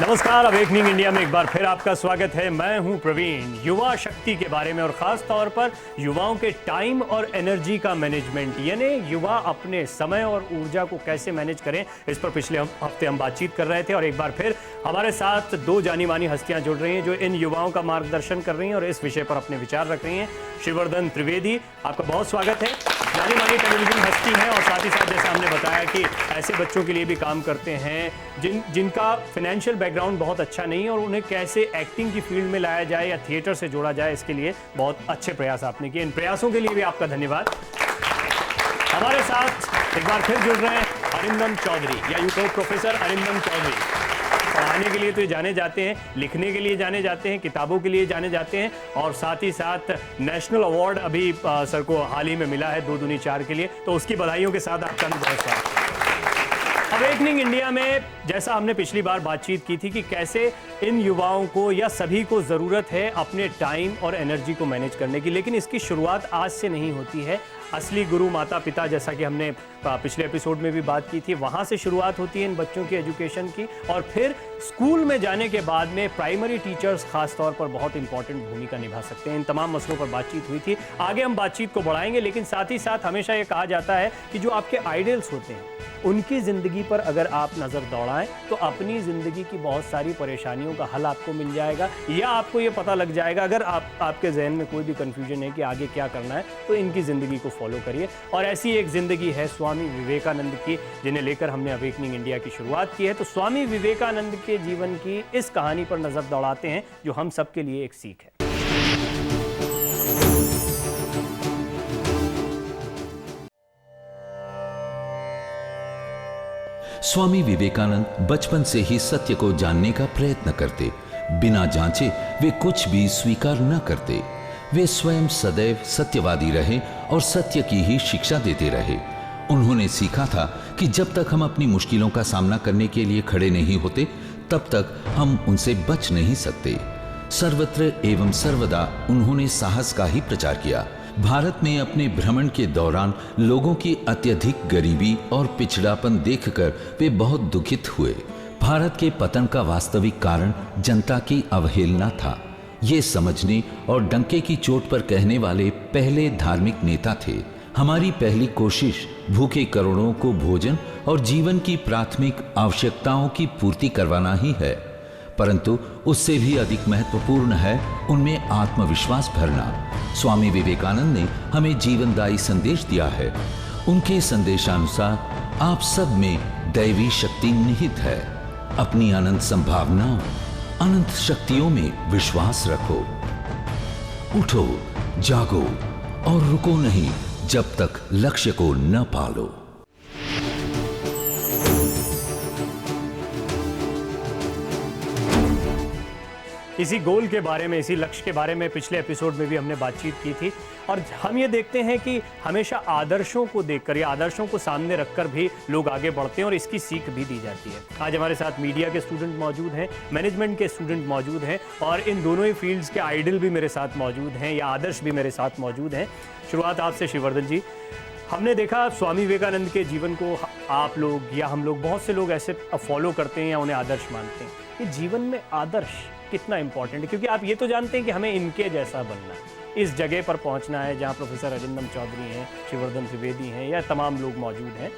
नमस्कार, awakening India में एक बार फिर आपका स्वागत है। मैं हूं प्रवीण। युवा शक्ति के बारे में और खास तौर पर युवाओं के टाइम और एनर्जी का मैनेजमेंट, यानी युवा अपने समय और ऊर्जा को कैसे मैनेज करें, इस पर पिछले हफ्ते हम बातचीत कर रहे थे। और एक बार फिर हमारे साथ दो जानी मानी हस्तियां जुड़ रही हैं जो इन युवाओं का मार्गदर्शन कर रही हैं और इस विषय पर अपने विचार रख रही हैं। शिववर्धन त्रिवेदी, आपका बहुत स्वागत है। जानी मानी टेलीविजन हस्ती हैं और साथ ही साथ जैसा हमने बताया कि ऐसे बच्चों के लिए भी काम करते हैं जिनका फाइनेंशियल बैकग्राउंड बहुत अच्छा नहीं है और उन्हें कैसे एक्टिंग की फील्ड में लाया जाए या थिएटर से जोड़ा जाए, इसके लिए बहुत अच्छे प्रयास आपने किए। इन प्रयासों के लिए भी आपका धन्यवाद। हमारे साथ एक बार फिर जुड़ रहे हैं अरिंदम चौधरी, या यूं कहो प्रोफेसर अरिंदम चौधरी। पढ़ाने के लिए तो ये जाने जाते हैं, लिखने के लिए जाने जाते हैं, किताबों के लिए जाने जाते हैं और साथ ही साथ नेशनल अवार्ड अभी सर को हाल ही में मिला है 2 दूनी 4 के लिए, तो उसकी बधाइयों के साथ आपका भी बहुत स्वागत है। अवेकनिंग इंडिया में जैसा हमने पिछली बार बातचीत की थी कि कैसे इन युवाओं को या सभी को ज़रूरत है अपने टाइम और एनर्जी को मैनेज करने की, लेकिन इसकी शुरुआत आज से नहीं होती है। असली गुरु माता पिता, जैसा कि हमने पिछले एपिसोड में भी बात की थी, वहाँ से शुरुआत होती है इन बच्चों की एजुकेशन की। और फिर स्कूल में जाने के बाद में प्राइमरी टीचर्स खास तौर पर बहुत इंपॉर्टेंट भूमिका निभा सकते हैं। इन तमाम मसलों पर बातचीत हुई थी। आगे हम बातचीत को बढ़ाएंगे, लेकिन साथ ही साथ हमेशा ये कहा जाता है कि जो आपके आइडल्स होते हैं उनकी ज़िंदगी पर अगर आप नज़र दौड़ाएं तो अपनी ज़िंदगी की बहुत सारी परेशानियों का हल आपको मिल जाएगा, या आपको ये पता लग जाएगा अगर आपके जहन में कोई भी कन्फ्यूजन है कि आगे क्या करना है, तो इनकी ज़िंदगी को फॉलो करिए। और ऐसी एक ज़िंदगी है स्वामी विवेकानंद की, जिन्हें लेकर हमने अवेकनिंग इंडिया की शुरुआत की है। तो स्वामी विवेकानंद के जीवन की इस कहानी पर नज़र दौड़ाते हैं जो हम सबके लिए एक सीख है। स्वामी विवेकानंद बचपन से ही सत्य को जानने का प्रयत्न करते। बिना जांचे वे कुछ भी स्वीकार न करते। वे स्वयं सदैव सत्यवादी रहे और सत्य की ही शिक्षा देते रहे। उन्होंने सीखा था कि जब तक हम अपनी मुश्किलों का सामना करने के लिए खड़े नहीं होते, तब तक हम उनसे बच नहीं सकते। सर्वत्र एवं सर्वदा उन्होंने साहस का ही प्रचार किया। भारत में अपने भ्रमण के दौरान लोगों की अत्यधिक गरीबी और पिछड़ापन देखकर वे बहुत दुखित हुए। भारत के पतन का वास्तविक कारण जनता की अवहेलना था, ये समझने और डंके की चोट पर कहने वाले पहले धार्मिक नेता थे। हमारी पहली कोशिश भूखे करोड़ों को भोजन और जीवन की प्राथमिक आवश्यकताओं की पूर्ति करवाना ही है, परंतु उससे भी अधिक महत्वपूर्ण है उनमें आत्मविश्वास भरना। स्वामी विवेकानंद ने हमें जीवनदायी संदेश दिया है। उनके संदेशानुसार आप सब में दैवी शक्ति निहित है। अपनी अनंत संभावनाओं, अनंत शक्तियों में विश्वास रखो। उठो, जागो और रुको नहीं जब तक लक्ष्य को न पालो। इसी गोल के बारे में, इसी लक्ष्य के बारे में पिछले एपिसोड में भी हमने बातचीत की थी। और हम ये देखते हैं कि हमेशा आदर्शों को देखकर या आदर्शों को सामने रखकर भी लोग आगे बढ़ते हैं और इसकी सीख भी दी जाती है। आज हमारे साथ मीडिया के स्टूडेंट मौजूद हैं, मैनेजमेंट के स्टूडेंट मौजूद हैं और इन दोनों ही फील्ड्स के आइडल भी मेरे साथ मौजूद हैं या आदर्श भी मेरे साथ मौजूद हैं। शुरुआत आपसे शिववर्धन जी। हमने देखा स्वामी विवेकानंद के जीवन को आप लोग या हम लोग, बहुत से लोग ऐसे फॉलो करते हैं या उन्हें आदर्श मानते हैं। कि जीवन में आदर्श कितना इंपॉर्टेंट है, क्योंकि आप ये तो जानते हैं कि हमें इनके जैसा बनना है, इस जगह पर पहुंचना है जहां प्रोफेसर अरिंदम चौधरी हैं, शिववर्धन त्रिवेदी हैं या तमाम लोग मौजूद हैं।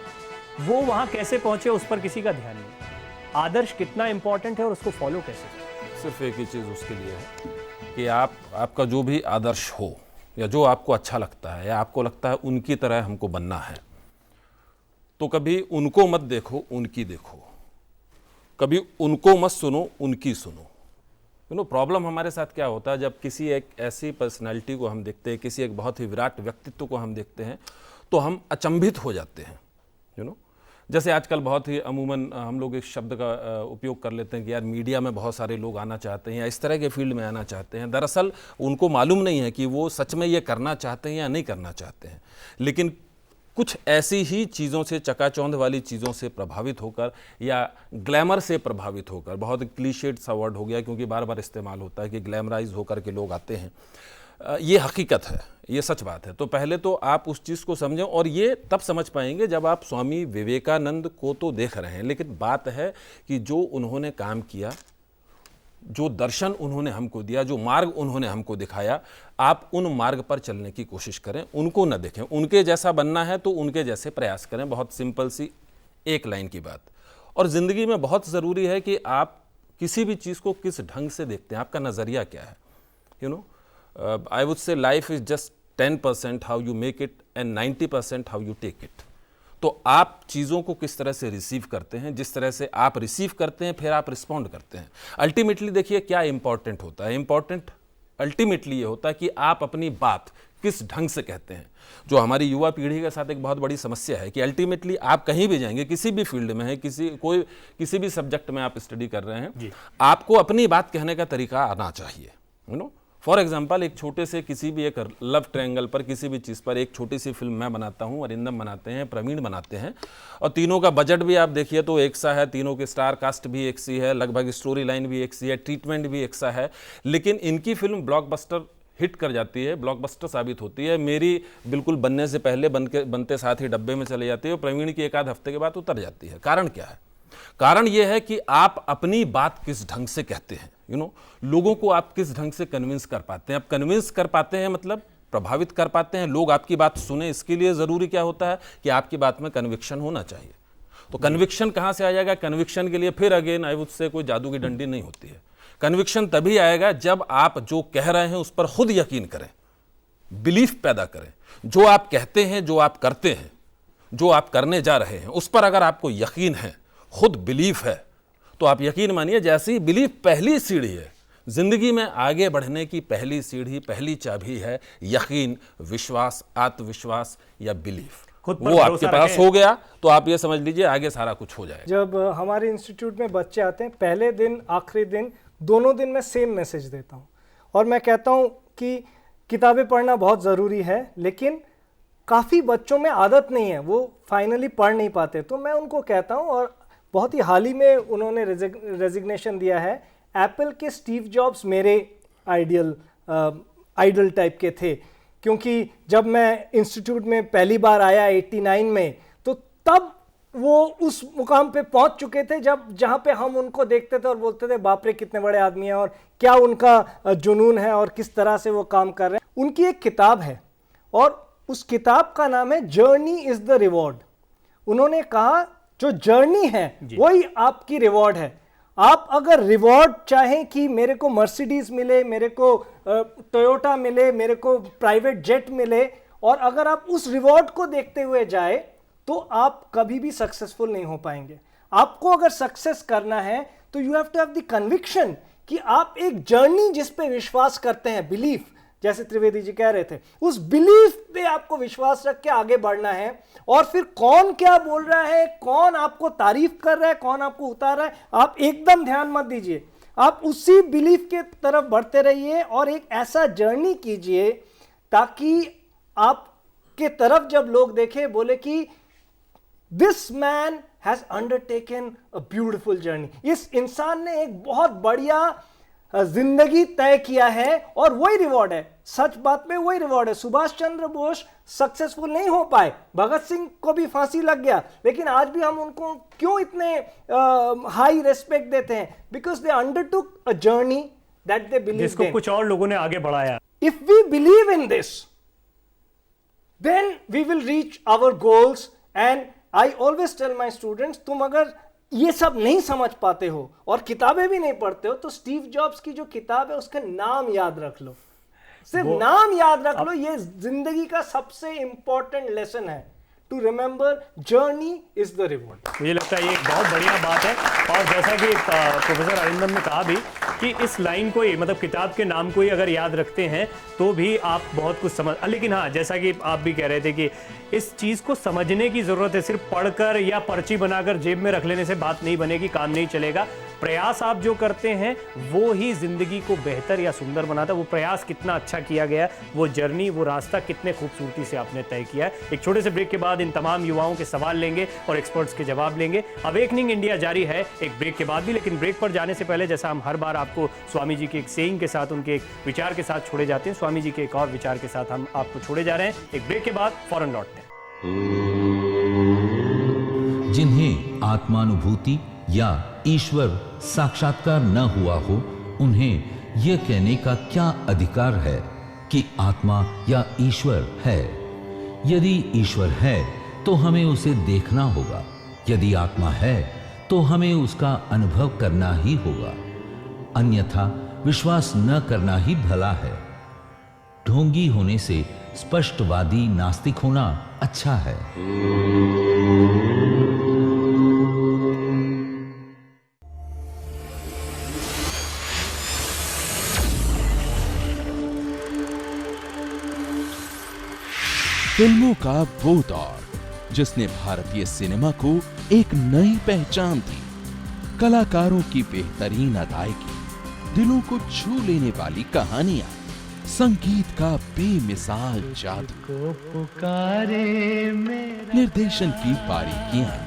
वो वहां कैसे पहुंचे उस पर किसी का ध्यान नहीं। आदर्श कितना इंपॉर्टेंट है और उसको फॉलो कैसे करें? सिर्फ एक ही चीज़ उसके लिए है कि आपका जो भी आदर्श हो या जो आपको अच्छा लगता है या आपको लगता है उनकी तरह हमको बनना है, तो कभी उनको मत देखो, उनकी देखो। कभी उनको मत सुनो, उनकी सुनो। प्रॉब्लम हमारे साथ क्या होता है, जब किसी एक ऐसी पर्सनालिटी को हम देखते हैं, किसी एक बहुत ही विराट व्यक्तित्व को हम देखते हैं, तो हम अचंभित हो जाते हैं। जैसे आजकल बहुत ही अमूमन हम लोग इस शब्द का उपयोग कर लेते हैं कि यार मीडिया में बहुत सारे लोग आना चाहते हैं या इस तरह के फील्ड में आना चाहते हैं। दरअसल उनको मालूम नहीं है कि वो सच में ये करना चाहते हैं या नहीं करना चाहते हैं, लेकिन कुछ ऐसी ही चीज़ों से, चकाचौंध वाली चीज़ों से प्रभावित होकर या ग्लैमर से प्रभावित होकर, बहुत क्लीशेड सा वर्ड हो गया क्योंकि बार बार इस्तेमाल होता है कि ग्लैमराइज होकर के लोग आते हैं। ये हकीकत है, ये सच बात है। तो पहले तो आप उस चीज़ को समझें, और ये तब समझ पाएंगे जब आप स्वामी विवेकानंद को तो देख रहे हैं, लेकिन बात है कि जो उन्होंने काम किया जो दर्शन उन्होंने हमको दिया, जो मार्ग उन्होंने हमको दिखाया, आप उन मार्ग पर चलने की कोशिश करें, उनको न देखें। उनके जैसा बनना है तो उनके जैसे प्रयास करें। बहुत सिंपल सी एक लाइन की बात। और ज़िंदगी में बहुत ज़रूरी है कि आप किसी भी चीज़ को किस ढंग से देखते हैं, आपका नज़रिया क्या है। You know, I would say life is just 10% how you make it and 90% how you take it. तो आप चीज़ों को किस तरह से रिसीव करते हैं, जिस तरह से आप रिसीव करते हैं फिर आप रिस्पॉन्ड करते हैं। अल्टीमेटली देखिए क्या इंपॉर्टेंट होता है। इंपॉर्टेंट अल्टीमेटली ये होता है कि आप अपनी बात किस ढंग से कहते हैं। जो हमारी युवा पीढ़ी के साथ एक बहुत बड़ी समस्या है कि अल्टीमेटली आप कहीं भी जाएंगे, किसी भी फील्ड में है, किसी भी सब्जेक्ट में आप स्टडी कर रहे हैं, आपको अपनी बात कहने का तरीका आना चाहिए। यू नो, फॉर एग्जाम्पल एक छोटे से किसी भी एक लव ट्रायंगल पर, किसी भी चीज़ पर एक छोटी सी फिल्म मैं बनाता हूँ, अरिंदम बनाते हैं, प्रवीण बनाते हैं, और तीनों का बजट भी आप देखिए तो एक सा है, तीनों के स्टार कास्ट भी एक सी है, लगभग स्टोरी लाइन भी एक सी है, ट्रीटमेंट भी एक सा है, लेकिन इनकी फिल्म ब्लॉकबस्टर हिट कर जाती है, ब्लॉकबस्टर साबित होती है। मेरी बिल्कुल बनने से पहले बनते साथ ही डब्बे में चले जाती है, और प्रवीण की एक आध हफ्ते के बाद उतर जाती है। कारण क्या है? कारण यह है कि आप अपनी बात किस ढंग से कहते हैं। यू नो, लोगों को आप किस ढंग से कन्विंस कर पाते हैं। आप कन्विंस कर पाते हैं मतलब प्रभावित कर पाते हैं, लोग आपकी बात सुने। इसके लिए ज़रूरी क्या होता है कि आपकी बात में कन्विक्शन होना चाहिए। तो कन्विक्शन कहाँ से आ जाएगा? कन्विक्शन के लिए फिर अगेन आई वुड से कोई जादू की डंडी नहीं होती है। कन्विक्शन तभी आएगा जब आप जो कह रहे हैं उस पर खुद यकीन करें, बिलीफ पैदा करें। जो आप कहते हैं, जो आप करते हैं, जो आप करने जा रहे हैं, उस पर अगर आपको यकीन है, खुद बिलीफ है, तो आप यकीन मानिए जैसी बिलीफ पहली सीढ़ी है जिंदगी में आगे बढ़ने की, पहली सीढ़ी, पहली चाबी है यकीन, विश्वास, आत्मविश्वास या बिलीफ। वो आपके पास हो गया तो आप ये समझ लीजिए आगे सारा कुछ हो जाएगा। जब हमारे इंस्टीट्यूट में बच्चे आते हैं, पहले दिन आखिरी दिन दोनों दिन मैं सेम मैसेज देता हूँ, और मैं कहता हूँ कि किताबें पढ़ना बहुत ज़रूरी है, लेकिन काफ़ी बच्चों में आदत नहीं है, वो फाइनली पढ़ नहीं पाते। तो मैं उनको कहता हूँ, और बहुत ही हाल ही में उन्होंने रेजिग्नेशन दिया है। एप्पल के स्टीव जॉब्स मेरे आइडल टाइप के थे, क्योंकि जब मैं इंस्टीट्यूट में पहली बार आया 89 में, तो तब वो उस मुकाम पे पहुंच चुके थे जहां पे हम उनको देखते थे और बोलते थे बाप रे कितने बड़े आदमी हैं, और क्या उनका जुनून है और किस तरह से वो काम कर रहे हैं। उनकी एक किताब है और उस किताब का नाम है जर्नी इज द रिवॉर्ड। उन्होंने कहा जो जर्नी है वही आपकी रिवॉर्ड है। आप अगर रिवॉर्ड चाहें कि मेरे को मर्सिडीज मिले, मेरे को टोयोटा मिले, मेरे को प्राइवेट जेट मिले, और अगर आप उस रिवॉर्ड को देखते हुए जाए तो आप कभी भी सक्सेसफुल नहीं हो पाएंगे। आपको अगर सक्सेस करना है तो you have to have the conviction कि आप एक जर्नी जिस पे विश्वास करते हैं, बिलीफ, जैसे त्रिवेदी जी कह रहे थे, उस बिलीफ पे आपको विश्वास रख के आगे बढ़ना है। और फिर कौन क्या बोल रहा है, कौन आपको तारीफ कर रहा है, कौन आपको उतार रहा है, आप एकदम ध्यान मत दीजिए। आप उसी बिलीफ के तरफ बढ़ते रहिए और एक ऐसा जर्नी कीजिए ताकि आपके तरफ जब लोग देखें बोले कि this man has undertaken a beautiful journey. इस इंसान ने एक बहुत बढ़िया जिंदगी तय किया है, और वही रिवॉर्ड है। सच बात में वही रिवॉर्ड है। सुभाष चंद्र बोस सक्सेसफुल नहीं हो पाए, भगत सिंह को भी फांसी लग गया, लेकिन आज भी हम उनको क्यों इतने हाई रेस्पेक्ट देते हैं? Because they undertook a journey that they believe, जिसको कुछ और लोगों ने आगे बढ़ाया। If we believe in this then we will reach our goals. And I always tell my students, तुम अगर ये सब नहीं समझ पाते हो और किताबें भी नहीं पढ़ते हो तो स्टीव जॉब्स की जो किताब है उसका नाम याद रख लो, सिर्फ नाम याद रख लो। ये जिंदगी का सबसे इंपॉर्टेंट लेसन है, to remember journey is the reward. मुझे लगता है ये एक बहुत बढ़िया बात है। और जैसा कि प्रोफेसर अरिंदम ने कहा भी कि इस लाइन को ही, मतलब किताब के नाम को ही अगर याद रखते हैं तो भी आप बहुत कुछ समझ, लेकिन हाँ जैसा कि आप भी कह रहे थे कि इस चीज़ को समझने की ज़रूरत है। सिर्फ पढ़कर या पर्ची बनाकर जेब में रख लेने से बात नहीं बनेगी, काम नहीं चलेगा। प्रयास आप जो करते हैं वो ही जिंदगी को बेहतर या सुंदर बनाता है। वो प्रयास कितना अच्छा किया गया है, वो जर्नी, वो रास्ता कितने खूबसूरती से आपने तय किया है। एक छोटे से ब्रेक के बाद इन तमाम युवाओं के सवाल लेंगे और एक्सपर्ट्स के जवाब लेंगे। अवेकनिंग इंडिया जारी है एक ब्रेक के बाद भी, लेकिन ब्रेक पर जाने से पहले जैसा हम हर बार आपको स्वामी जी के एक सेइंग के साथ, उनके एक विचार के साथ छोड़े जाते हैं, स्वामी जी के एक और विचार के साथ हम आपको छोड़े जा रहे हैं। एक ब्रेक के बाद फौरन लौटते हैं। जिन्हें आत्मानुभूति या ईश्वर साक्षात्कार न हुआ हो उन्हें यह कहने का क्या अधिकार है कि आत्मा या ईश्वर है? यदि ईश्वर है तो हमें उसे देखना होगा, यदि आत्मा है तो हमें उसका अनुभव करना ही होगा, अन्यथा विश्वास न करना ही भला है। ढोंगी होने से स्पष्टवादी नास्तिक होना अच्छा है। फिल्मों का वो दौर जिसने भारतीय सिनेमा को एक नई पहचान दी। कलाकारों की बेहतरीन अदायगी, दिलों को छू लेने वाली कहानियां, संगीत का बेमिसाल जादू, निर्देशन की बारीकियां,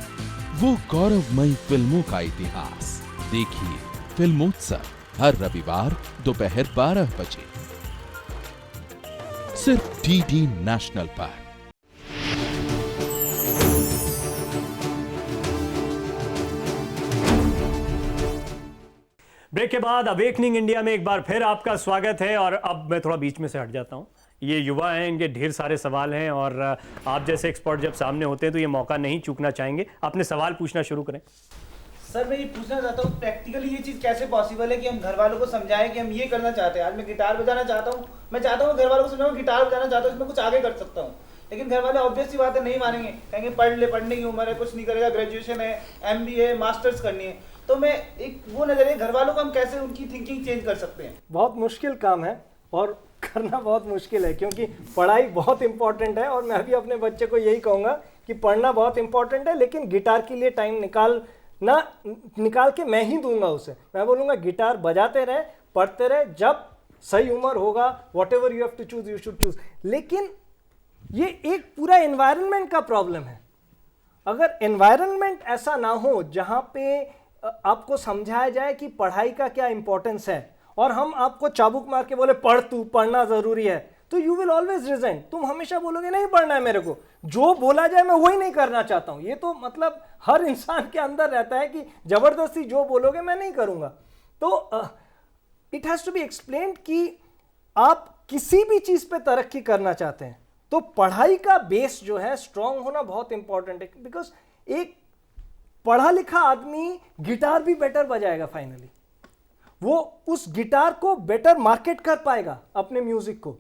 वो गौरवमयी फिल्मों का इतिहास। देखिए फिल्मोत्सव हर रविवार दोपहर 12 बजे सिर्फ डीडी नेशनल पर। ब्रेक के बाद अवेकनिंग इंडिया में एक बार फिर आपका स्वागत है। और अब मैं थोड़ा बीच में से हट जाता हूं। ये युवा हैं, इनके ढेर सारे सवाल हैं और आप जैसे एक्सपर्ट जब सामने होते हैं तो ये मौका नहीं चूकना चाहेंगे। अपने सवाल पूछना शुरू करें। सर मैं ये पूछना चाहता हूँ, प्रैक्टिकली ये चीज़ कैसे पॉसिबल है कि हम घर वालों को समझाएं कि हम ये करना चाहते हैं। आज मैं गिटार बजाना चाहता हूँ, मैं चाहता हूँ घर वालों को समझाऊँ गिटार बजाना चाहता हूँ, इसमें कुछ आगे कर सकता हूँ, लेकिन घर वाले ऑब्वियस सी बात है नहीं मानेंगे, कहेंगे पढ़ ले, पढ़ने की उम्र है, कुछ नहीं करेगा, ग्रेजुएशन है, MBA मास्टर्स करनी है। तो मैं एक वो नजरिए घर वालों को हम कैसे उनकी थिंकिंग चेंज कर सकते हैं? बहुत मुश्किल काम है और करना बहुत मुश्किल है, क्योंकि पढ़ाई बहुत इंपॉर्टेंट है और मैं भी अपने बच्चे को यही कहूँगा कि पढ़ना बहुत इंपॉर्टेंट है, लेकिन गिटार के लिए टाइम निकाल के मैं ही दूंगा उसे। मैं बोलूँगा गिटार बजाते रहे, पढ़ते रहे, जब सही उम्र होगा whatever you have to choose you should choose. लेकिन ये एक पूरा एनवायरनमेंट का प्रॉब्लम है। अगर एनवायरनमेंट ऐसा ना हो जहाँ पे आपको समझाया जाए कि पढ़ाई का क्या इंपॉर्टेंस है और हम आपको चाबुक मार के बोले पढ़, तू पढ़ना जरूरी है, तो यू विल ऑलवेज रिजेंट। तुम हमेशा बोलोगे नहीं पढ़ना है मेरे को, जो बोला जाए मैं वही नहीं करना चाहता हूं। ये तो मतलब हर इंसान के अंदर रहता है कि जबरदस्ती जो बोलोगे मैं नहीं करूंगा। तो it has to be explained कि आप किसी भी चीज पे तरक्की करना चाहते हैं तो पढ़ाई का बेस जो है स्ट्रांग होना बहुत इंपॉर्टेंट है। बिकॉज एक पढ़ा लिखा आदमी गिटार भी बेटर बजाएगा, फाइनली वो उस गिटार को बेटर मार्केट कर पाएगा, अपने म्यूजिक को।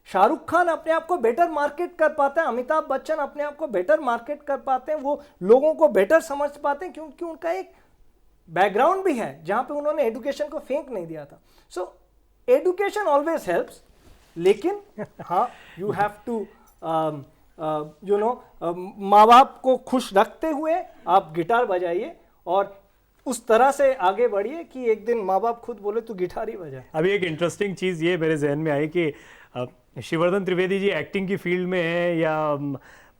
शाहरुख खान अपने आप को बेटर मार्केट कर पाते हैं, अमिताभ बच्चन अपने आप को बेटर मार्केट कर पाते हैं, वो लोगों को बेटर समझ पाते हैं क्योंकि उनका एक बैकग्राउंड भी है जहां पे उन्होंने एजुकेशन को फेंक नहीं दिया था। सो एजुकेशन ऑलवेज हेल्प्स, लेकिन हाँ यू हैव टू माँ बाप को खुश रखते हुए आप गिटार बजाइए और उस तरह से आगे बढ़िए कि एक दिन माँ बाप खुद बोले तू गिटार ही बजा। अभी एक इंटरेस्टिंग चीज़ ये मेरे जहन में आई कि शिववर्धन त्रिवेदी जी एक्टिंग की फील्ड में हैं या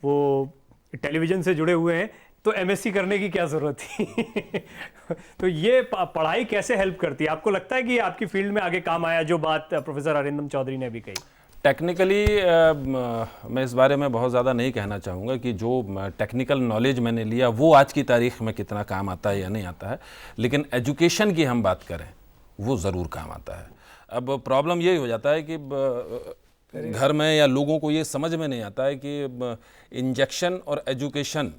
वो टेलीविज़न से जुड़े हुए हैं, तो MSc करने की क्या ज़रूरत थी? तो ये पढ़ाई कैसे हेल्प करती है? आपको लगता है कि आपकी फील्ड में आगे काम आया, जो बात प्रोफेसर अरिंदम चौधरी ने भी कही? टेक्निकली मैं इस बारे में बहुत ज़्यादा नहीं कहना चाहूँगा कि जो टेक्निकल नॉलेज मैंने लिया वो आज की तारीख में कितना काम आता है या नहीं आता है, लेकिन एजुकेशन की हम बात करें वो ज़रूर काम आता है। अब प्रॉब्लम यही हो जाता है कि घर में या लोगों को ये समझ में नहीं आता है कि इंजेक्शन और एजुकेशन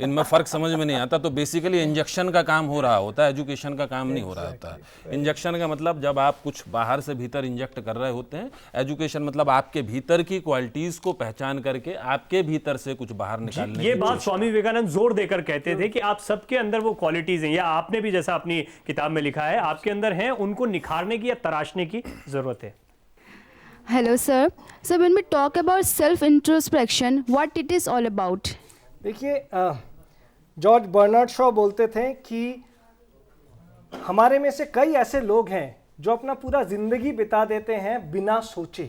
इनमें फ़र्क समझ में नहीं आता। तो बेसिकली इंजेक्शन का काम हो रहा होता है, एजुकेशन का काम नहीं हो रहा होता है। इंजेक्शन का मतलब जब आप कुछ बाहर से भीतर इंजेक्ट कर रहे होते हैं, एजुकेशन मतलब आपके भीतर की क्वालिटीज़ को पहचान करके आपके भीतर से कुछ बाहर निकालने। ये बात स्वामी विवेकानंद जोर देकर कहते थे कि आप सबके अंदर वो क्वालिटीज़ हैं, या आपने भी जैसा अपनी किताब में लिखा है आपके अंदर हैं, उनको निखारने की या तराशने की ज़रूरत है। Hello sir. So when we talk about self-introspection, what it is all about? देखिए जॉर्ज बर्नार्ड शॉ बोलते थे कि हमारे में से कई ऐसे लोग हैं जो अपना पूरा जिंदगी बिता देते हैं बिना सोचे।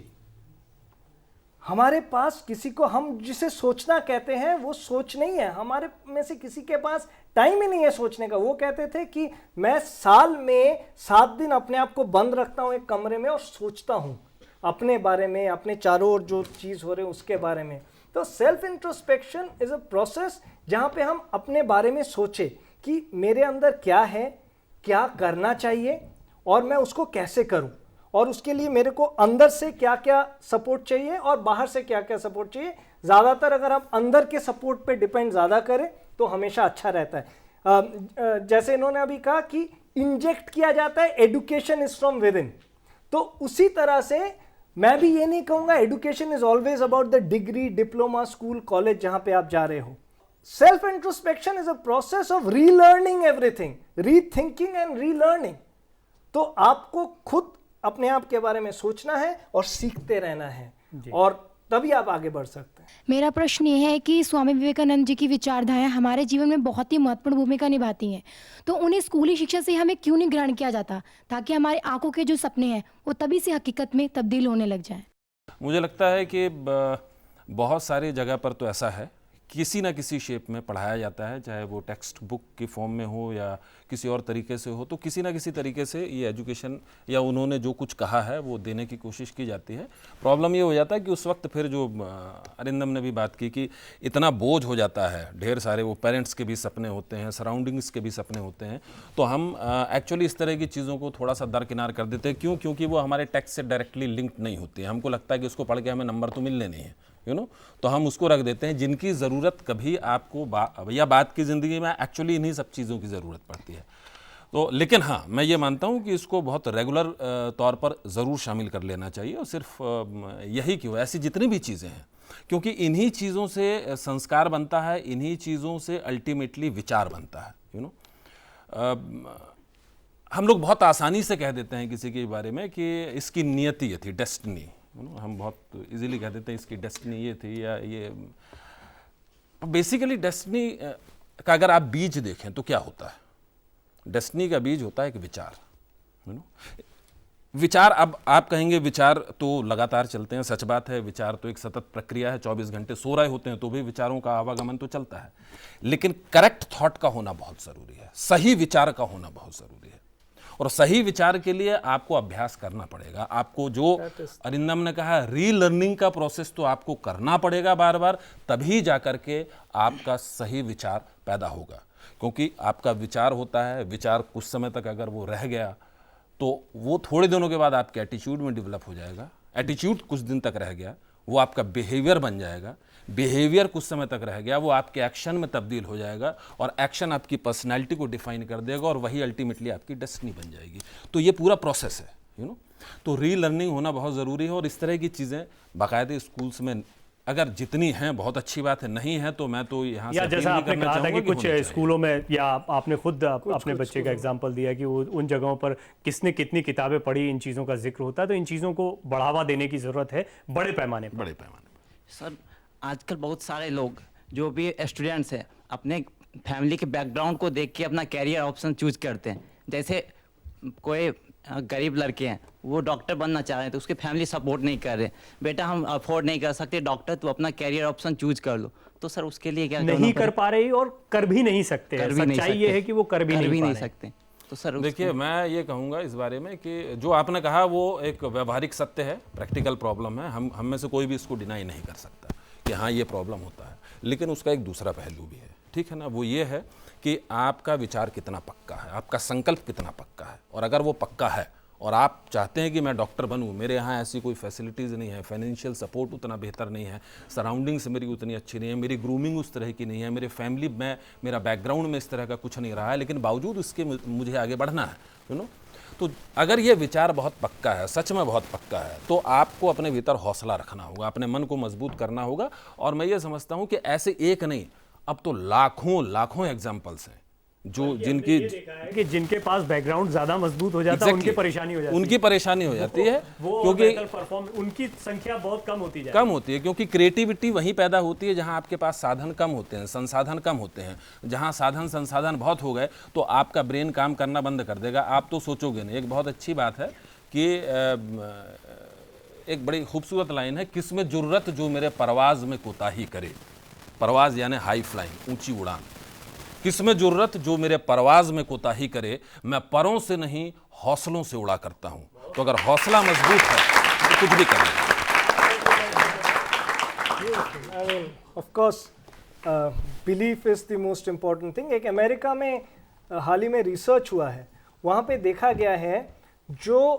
हमारे पास किसी को हम जिसे सोचना कहते हैं वो सोच नहीं है, हमारे में से किसी के पास टाइम ही नहीं है सोचने का। वो कहते थे कि मैं साल में 7 दिन अपने आप को बंद रखता हूँ एक कमरे में और सोचता हूँ अपने बारे में, अपने चारों ओर जो चीज़ हो रही है उसके बारे में। तो self introspection is a process जहाँ पे हम अपने बारे में सोचें कि मेरे अंदर क्या है, क्या करना चाहिए और मैं उसको कैसे करूं, और उसके लिए मेरे को अंदर से क्या क्या सपोर्ट चाहिए और बाहर से क्या क्या सपोर्ट चाहिए। ज़्यादातर अगर हम अंदर के सपोर्ट पे डिपेंड ज़्यादा करें तो हमेशा अच्छा रहता है। जैसे इन्होंने अभी कहा कि इंजेक्ट किया जाता है, education is from with in, तो उसी तरह से मैं भी ये नहीं कहूँगा education is always about the degree, diploma, school, college जहाँ पे आप जा रहे हो। Self introspection is a process of relearning everything, rethinking and relearning. तो आपको खुद अपने आप के बारे में सोचना है और सीखते रहना है, और तभी आप आगे बढ़ सकते हैं। मेरा प्रश्न ये है कि स्वामी विवेकानंद जी की विचारधाराएं हमारे जीवन में बहुत ही महत्वपूर्ण भूमिका निभाती हैं, तो उन्हें स्कूली शिक्षा से हमें क्यों नहीं ग्रहण किया जाता, ताकि हमारे आंखों के जो सपने हैं वो तभी से हकीकत में तब्दील होने लग जाएं। मुझे लगता है कि बहुत सारी जगह पर तो ऐसा है, किसी ना किसी शेप में पढ़ाया जाता है, चाहे वो टेक्स्ट बुक की फॉर्म में हो या किसी और तरीके से हो, तो किसी ना किसी तरीके से ये एजुकेशन या उन्होंने जो कुछ कहा है वो देने की कोशिश की जाती है। प्रॉब्लम ये हो जाता है कि उस वक्त फिर जो अरिंदम ने भी बात की कि इतना बोझ हो जाता है, ढेर सारे वो पेरेंट्स के भी सपने होते हैं, सराउंडिंग्स के भी सपने होते हैं, तो हम एक्चुअली इस तरह की चीज़ों को थोड़ा सा दरकिनार कर देते हैं। क्यों? क्योंकि वो हमारे टेक्स्ट से डायरेक्टली लिंक्ड नहीं होती है। हमको लगता है कि उसको पढ़ के हमें नंबर तो मिलने नहीं है, तो हम उसको रख देते हैं। जिनकी ज़रूरत कभी आपको या बात की ज़िंदगी में एक्चुअली इन्हीं सब चीज़ों की ज़रूरत पड़ती है। तो लेकिन हाँ, मैं ये मानता हूँ कि इसको बहुत रेगुलर तौर पर ज़रूर शामिल कर लेना चाहिए, और सिर्फ यही क्यों, ऐसी जितनी भी चीज़ें हैं, क्योंकि इन्हीं चीज़ों से संस्कार बनता है, इन्हीं चीज़ों से अल्टीमेटली विचार बनता है। हम लोग बहुत आसानी से कह देते हैं किसी के बारे में कि इसकी नियति ये थी, डेस्टिनी, हम बहुत इजीली कह देते हैं इसकी डेस्टिनी ये थी या ये। बेसिकली डेस्टिनी का अगर आप बीज देखें तो क्या होता है? डेस्टिनी का बीज होता है एक विचार। विचार, अब आप कहेंगे विचार तो लगातार चलते हैं, सच बात है, विचार तो एक सतत प्रक्रिया है, 24 घंटे सो रहे होते हैं तो भी विचारों का आवागमन तो चलता है, लेकिन करेक्ट थॉट का होना बहुत ज़रूरी है, सही विचार का होना बहुत ज़रूरी है। और सही विचार के लिए आपको अभ्यास करना पड़ेगा। आपको जो अरिंदम ने कहा रीलर्निंग का प्रोसेस तो आपको करना पड़ेगा बार बार, तभी जाकर के आपका सही विचार पैदा होगा। क्योंकि आपका विचार होता है, विचार कुछ समय तक अगर वो रह गया तो वो थोड़े दिनों के बाद आपके एटीट्यूड में डेवलप हो जाएगा। एटीट्यूड कुछ दिन तक रह गया, वो आपका बिहेवियर बन जाएगा। बिहेवियर कुछ समय तक रह गया, वो आपके एक्शन में तब्दील हो जाएगा, और एक्शन आपकी पर्सनैलिटी को डिफाइन कर देगा, और वही अल्टीमेटली आपकी डेस्टिनी बन जाएगी। तो ये पूरा प्रोसेस है, तो रीलर्निंग होना बहुत ज़रूरी है। और इस तरह की चीज़ें बाकायदे स्कूल्स में अगर जितनी हैं बहुत अच्छी बात है, नहीं है तो मैं तो यहाँ या जैसा आपने कहा था कि कुछ स्कूलों में, या आपने खुद अपने बच्चे का एग्जांपल दिया कि वो उन जगहों पर किसने कितनी किताबें पढ़ी, इन चीज़ों का जिक्र होता है, तो इन चीज़ों को बढ़ावा देने की ज़रूरत है बड़े पैमाने पर। सर, आजकल बहुत सारे लोग जो भी स्टूडेंट्स हैं अपने फैमिली के बैकग्राउंड को देख के अपना कैरियर ऑप्शन चूज करते हैं। जैसे कोई गरीब लड़के हैं, वो डॉक्टर बनना चाह रहे हैं तो उसके फैमिली सपोर्ट नहीं कर रहे, बेटा हम अफोर्ड नहीं कर सकते डॉक्टर, तो अपना कैरियर ऑप्शन चूज कर लो। तो सर उसके लिए क्या नहीं कर पा रहे और कर भी नहीं सकते, सच्चाई ये है कि वो कर भी नहीं सकते। तो सर देखिए, मैं ये कहूँगा इस बारे में कि जो आपने कहा वो एक व्यवहारिक सत्य है, प्रैक्टिकल प्रॉब्लम है, हम में से कोई भी इसको डिनाई नहीं कर सकता कि हाँ ये प्रॉब्लम होता है। लेकिन उसका एक दूसरा पहलू भी है, ठीक है ना, वो ये है कि आपका विचार कितना पक्का है, आपका संकल्प कितना पक्का है। और अगर वो पक्का है और आप चाहते हैं कि मैं डॉक्टर बनूं, मेरे यहाँ ऐसी कोई फैसिलिटीज़ नहीं है, फाइनेंशियल सपोर्ट उतना बेहतर नहीं है, सराउंडिंग्स मेरी उतनी अच्छी नहीं है, मेरी ग्रूमिंग उस तरह की नहीं है, मेरे फैमिली में मेरा बैकग्राउंड में इस तरह का कुछ नहीं रहा है, लेकिन बावजूद इसके मुझे आगे बढ़ना है, तो अगर ये विचार बहुत पक्का है, सच में बहुत पक्का है, तो आपको अपने भीतर हौसला रखना होगा, अपने मन को मजबूत करना होगा। और मैं ये समझता हूँ कि ऐसे एक नहीं, अब तो लाखों एग्जाम्पल्स हैं जो जिनके पास बैकग्राउंड ज्यादा मजबूत हो जाता है, उनकी परेशानी हो जाती है, क्योंकि उनकी संख्या बहुत कम होती है, क्योंकि क्रिएटिविटी वहीं पैदा होती है जहां आपके पास साधन कम होते हैं, संसाधन कम होते हैं। जहां साधन संसाधन बहुत हो गए तो आपका ब्रेन काम करना बंद कर देगा, आप तो सोचोगे नहीं। एक बहुत अच्छी बात है कि एक बड़ी खूबसूरत लाइन है, किसमें जुर्रत जो मेरे परवाज में कोताही करे, परवाज यानी हाई फ्लाइंग, ऊंची उड़ान, किसमें जुर्रत जो मेरे परवाज में कोताही करे, मैं परों से नहीं हौसलों से उड़ा करता हूं। तो अगर हौसला मजबूत है तो कुछ भी कर लें। Of course belief is the most important thing. एक अमेरिका में हाल ही में रिसर्च हुआ है, वहाँ पे देखा गया है जो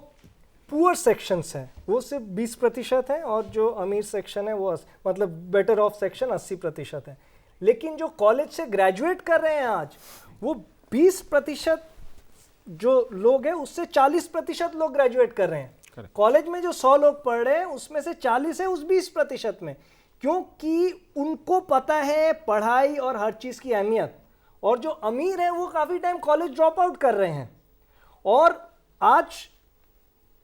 पुअर सेक्शंस हैं वो सिर्फ 20% है और जो अमीर सेक्शन है वो मतलब बेटर ऑफ सेक्शन 80% है। लेकिन जो कॉलेज से ग्रेजुएट कर रहे हैं आज, वो 20% जो लोग हैं उससे 40% लोग ग्रेजुएट कर रहे हैं। कॉलेज में जो 100 लोग पढ़ रहे हैं उसमें से 40 है उस 20% में, क्योंकि उनको पता है पढ़ाई और हर चीज़ की अहमियत। और जो अमीर है वो काफ़ी टाइम कॉलेज ड्रॉप आउट कर रहे हैं। और आज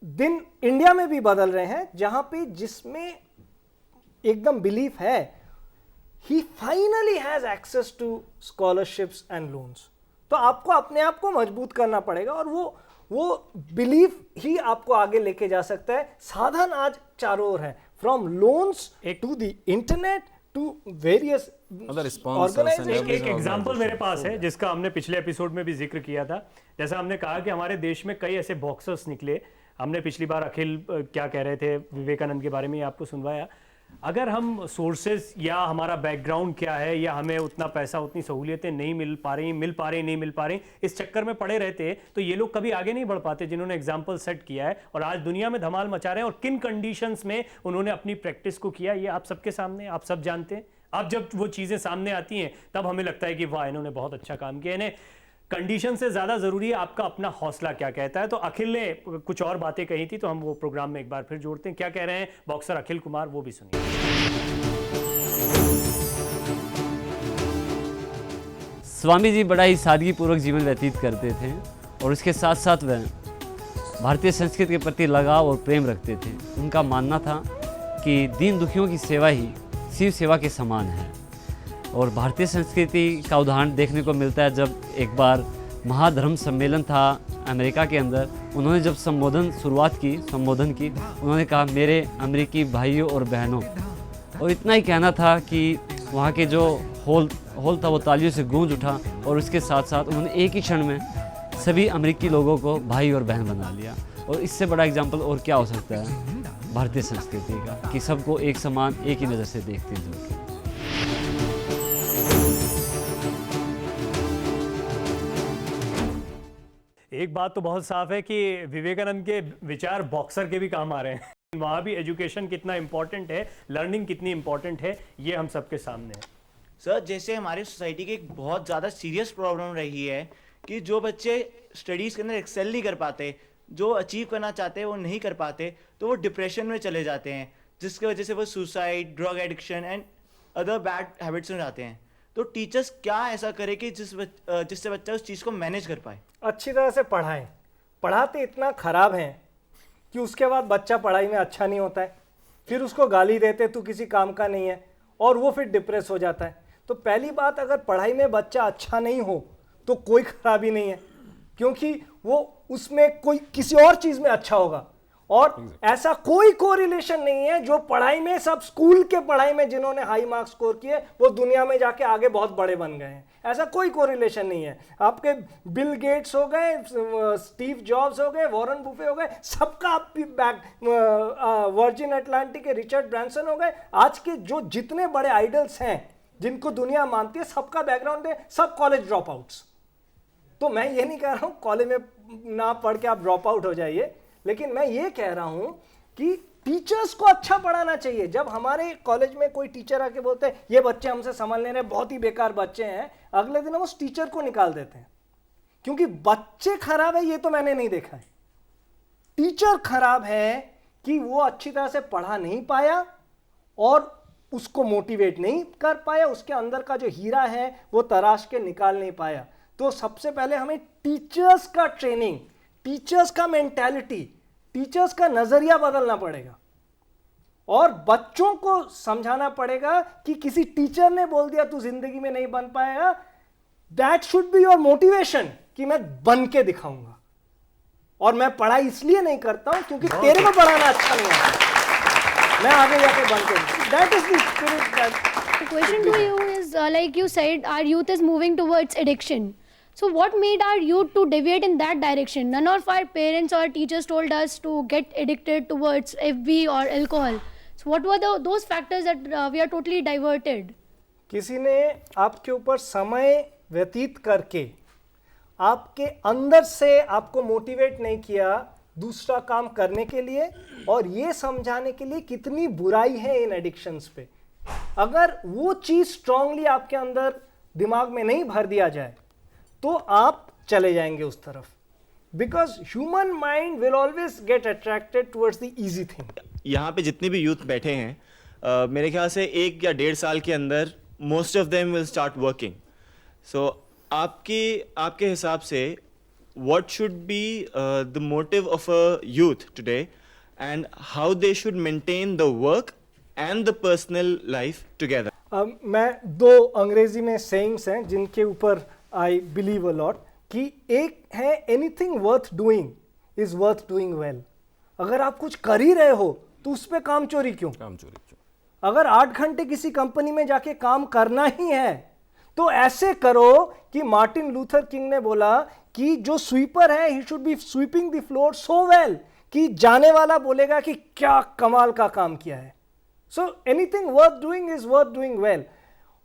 दिन इंडिया में भी बदल रहे हैं जहां पे जिसमें एकदम बिलीफ है, ही finally has access to scholarships and loans. तो आपको अपने आप को मजबूत करना पड़ेगा और वो बिलीफ ही आपको आगे लेके जा सकता है। साधन आज चारों ओर है, from loans to the internet to various एक एग्जाम्पल मेरे पास है जिसका हमने पिछले एपिसोड में भी जिक्र किया था। जैसा हमने कहा कि हमारे देश में कई ऐसे बॉक्सर्स निकले। हमने पिछली बार अखिल क्या कह रहे थे विवेकानंद के बारे में आपको सुनवाया। अगर हम सोर्सेज या हमारा बैकग्राउंड क्या है या हमें उतना पैसा उतनी सहूलियतें नहीं मिल पा रही इस चक्कर में पड़े रहते तो ये लोग कभी आगे नहीं बढ़ पाते जिन्होंने एग्जाम्पल सेट किया है और आज दुनिया में धमाल मचा रहे हैं। और किन कंडीशंस में उन्होंने अपनी प्रैक्टिस को किया ये आप सबके सामने, आप सब जानते हैं। अब जब वो चीज़ें सामने आती हैं तब हमें लगता है कि वाह इन्होंने बहुत अच्छा काम किया। इन्हें कंडीशन से ज़्यादा ज़रूरी है आपका अपना हौसला क्या कहता है। तो अखिल ने कुछ और बातें कही थी तो हम वो प्रोग्राम में एक बार फिर जोड़ते हैं। क्या कह रहे हैं बॉक्सर अखिल कुमार, वो भी सुनिए। स्वामी जी बड़ा ही सादगीपूर्वक जीवन व्यतीत करते थे और उसके साथ साथ वह भारतीय संस्कृति के प्रति लगाव और प्रेम रखते थे। उनका मानना था कि दीन दुखियों की सेवा ही शिव सेवा के समान है। और भारतीय संस्कृति का उदाहरण देखने को मिलता है जब एक बार महाधर्म सम्मेलन था अमेरिका के अंदर। उन्होंने जब संबोधन की उन्होंने कहा मेरे अमेरिकी भाइयों और बहनों, और इतना ही कहना था कि वहाँ के जो हॉल था वो तालियों से गूंज उठा और उसके साथ साथ उन्होंने एक ही क्षण में सभी अमेरिकी लोगों को भाई और बहन बना लिया। और इससे बड़ा एग्जाम्पल और क्या हो सकता है भारतीय संस्कृति का कि सबको एक समान एक ही नज़र से देखते हैं। एक बात तो बहुत साफ है कि विवेकानंद के विचार बॉक्सर के भी काम आ रहे हैं। वहाँ भी एजुकेशन कितना इंपॉर्टेंट है, लर्निंग कितनी इंपॉर्टेंट है, ये हम सबके सामने है। सर जैसे हमारी सोसाइटी की एक बहुत ज़्यादा सीरियस प्रॉब्लम रही है कि जो बच्चे स्टडीज़ के अंदर एक्सेल नहीं कर पाते, जो अचीव करना चाहते हैं वो नहीं कर पाते, तो वो डिप्रेशन में चले जाते हैं, जिसकी वजह से वो suicide, drug addiction and other bad habits में जाते हैं। तो टीचर्स क्या ऐसा करे कि जिससे बच्चा उस चीज़ को मैनेज कर पाए? अच्छी तरह से पढ़ाएं। पढ़ाते इतना ख़राब हैं कि उसके बाद बच्चा पढ़ाई में अच्छा नहीं होता है, फिर उसको गाली देते तू किसी काम का नहीं है और वो फिर डिप्रेस हो जाता है। तो पहली बात, अगर पढ़ाई में बच्चा अच्छा नहीं हो तो कोई खराबी नहीं है, क्योंकि वो उसमें कोई किसी और चीज़ में अच्छा होगा। और ऐसा कोई कोरिलेशन नहीं है जो पढ़ाई में, सब स्कूल के पढ़ाई में जिन्होंने हाई मार्क्स स्कोर किए वो दुनिया में जाके आगे बहुत बड़े बन गए हैं, ऐसा कोई कोरिलेशन नहीं है। आपके बिल गेट्स हो गए, स्टीव जॉब्स हो गए, वॉरेन बुफे हो गए, सबका वर्जिन अटलांटिक के रिचर्ड ब्रांसन हो गए, आज के जो जितने बड़े आइडल्स हैं जिनको दुनिया मानती है, सबका बैकग्राउंड है, सब कॉलेज ड्रॉप आउट्स। तो मैं ये नहीं कह रहा हूँ कॉलेज में ना पढ़ के आप ड्रॉप आउट हो जाइए, लेकिन मैं ये कह रहा हूं कि टीचर्स को अच्छा पढ़ाना चाहिए। जब हमारे कॉलेज में कोई टीचर आके बोलते हैं ये बच्चे हमसे समझ नहीं रहे, बहुत ही बेकार बच्चे हैं, अगले दिन हम उस टीचर को निकाल देते हैं, क्योंकि बच्चे खराब है ये तो मैंने नहीं देखा है, टीचर खराब है कि वो अच्छी तरह से पढ़ा नहीं पाया और उसको मोटिवेट नहीं कर पाया, उसके अंदर का जो हीरा है वो तराश के निकाल नहीं पाया। तो सबसे पहले हमें टीचर्स का ट्रेनिंग, टीचर्स का मेंटालिटी, टीचर्स का नजरिया बदलना पड़ेगा और बच्चों को समझाना पड़ेगा कि किसी टीचर ने बोल दिया तू जिंदगी में नहीं बन पाएगा, that should be your motivation कि मैं बन के दिखाऊंगा। और मैं पढ़ाई इसलिए नहीं करता हूं क्योंकि तेरे को पढ़ाना अच्छा नहीं आता, मैं आगे जाके बन के, that is the spirit. The question to you is like you said, our youth is moving towards addiction. So what made our youth to deviate in that direction? None of our parents or teachers told us to get addicted towards FB or alcohol. So what were those factors that we are totally diverted? किसी ने आपके ऊपर समय व्यतीत करके आपके अंदर से आपको मोटिवेट नहीं किया दूसरा काम करने के लिए और ये समझाने के लिए कितनी बुराई है इन एडिक्शंस पे। अगर वो चीज़ स्ट्रांगली आपके अंदर दिमाग में नहीं भर दिया जाए तो आप चले जाएंगे उस तरफ, because human mind will always get attracted towards the easy thing. यहाँ पे जितने भी यूथ बैठे हैं मेरे ख्याल से 1 या 1.5 साल के अंदर most of them will start working. सो आपके हिसाब से what should be the motive of a youth today and how they should maintain the work and the personal life together? मैं 2 अंग्रेजी में sayings हैं जिनके ऊपर I believe a lot, कि एक है anything worth doing is worth doing well। अगर आप कुछ कर ही रहे हो तो उस पर काम चोरी क्यों? अगर 8 घंटे किसी कंपनी में जाके काम करना ही है तो ऐसे करो कि मार्टिन लूथर किंग ने बोला कि जो स्वीपर है he should be sweeping the floor so well कि जाने वाला बोलेगा कि क्या कमाल का काम किया है। So anything worth doing is worth doing well.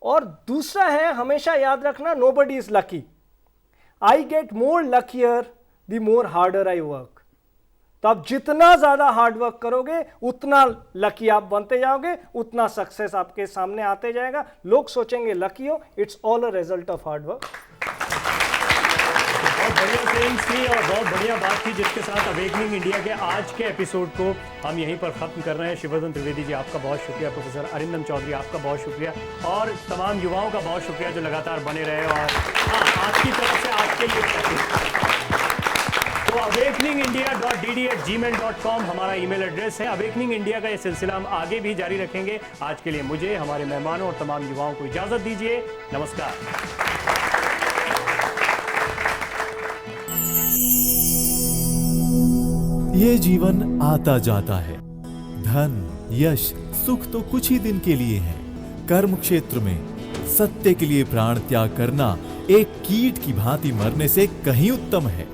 और दूसरा है, हमेशा याद रखना, nobody is lucky. I get more luckier the more harder I work. तो आप जितना ज्यादा हार्ड वर्क करोगे उतना लकी आप बनते जाओगे, उतना सक्सेस आपके सामने आते जाएगा। लोग सोचेंगे लकी हो, it's all a result of hard work. बहुत बढ़िया sayings थी और बहुत बढ़िया बात थी, जिसके साथ अवेकनिंग इंडिया के आज के एपिसोड को हम यहीं पर खत्म कर रहे हैं। शिववर्धन त्रिवेदी जी आपका बहुत शुक्रिया, प्रोफेसर अरिंदम चौधरी आपका बहुत शुक्रिया, और तमाम युवाओं का बहुत शुक्रिया जो लगातार बने रहे। और आपकी तरफ से आज के लिए तो awakeningindia.dd@gmail.com हमारा ईमेल एड्रेस है। अवेकनिंग इंडिया का ये सिलसिला हम आगे भी जारी रखेंगे। आज के लिए मुझे, हमारे मेहमानों और तमाम युवाओं को इजाजत दीजिए। नमस्कार। ये जीवन आता जाता है, धन यश सुख तो कुछ ही दिन के लिए है। कर्म क्षेत्र में सत्य के लिए प्राण त्याग करना एक कीट की भांति मरने से कहीं उत्तम है।